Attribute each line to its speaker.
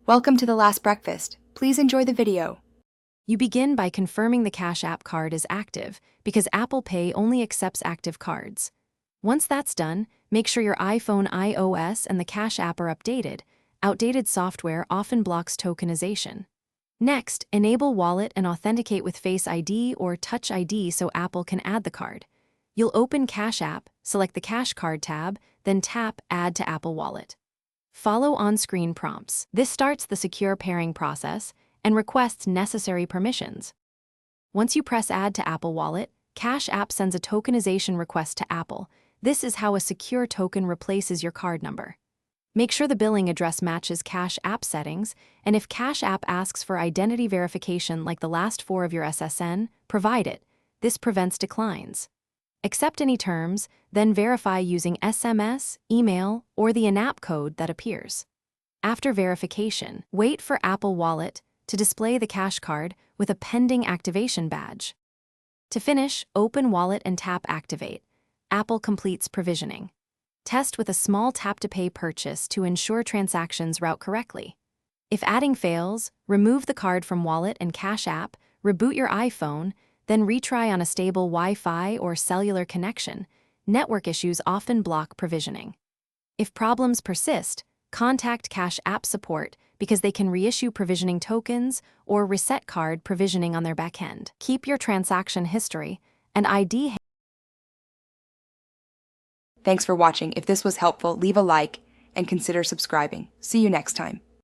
Speaker 1: Welcome to the last breakfast. Please enjoy the video.
Speaker 2: You begin by confirming the Cash App card is active because Apple Pay only accepts active cards. Once that's done, make sure your iPhone iOS and the Cash App are updated. Outdated software often blocks tokenization. Next, enable Wallet and authenticate with Face ID or Touch ID so Apple can add the card. You'll open Cash App, select the Cash Card tab, then tap Add to Apple Wallet. Follow on-screen prompts. This starts the secure pairing process and requests necessary permissions. Once you press Add to Apple Wallet, Cash App sends a tokenization request to Apple. This is how a secure token replaces your card number. Make sure the billing address matches Cash App settings, and if Cash App asks for identity verification like the last 4 of your SSN, provide it. This prevents declines. Accept any terms, then verify using SMS, email, or the in-app code that appears. After verification, wait for Apple Wallet to display the Cash Card with a pending activation badge. To finish, open Wallet and tap Activate. Apple completes provisioning. Test with a small tap-to-pay purchase to ensure transactions route correctly. If adding fails, remove the card from Wallet and Cash App, reboot your iPhone, then retry on a stable Wi-Fi or cellular connection. Network issues often block provisioning. If problems persist, contact Cash App support because they can reissue provisioning tokens or reset card provisioning on their backend. Keep your transaction history and ID.
Speaker 1: Thanks for watching. If this was helpful, leave a like and consider subscribing. See you next time.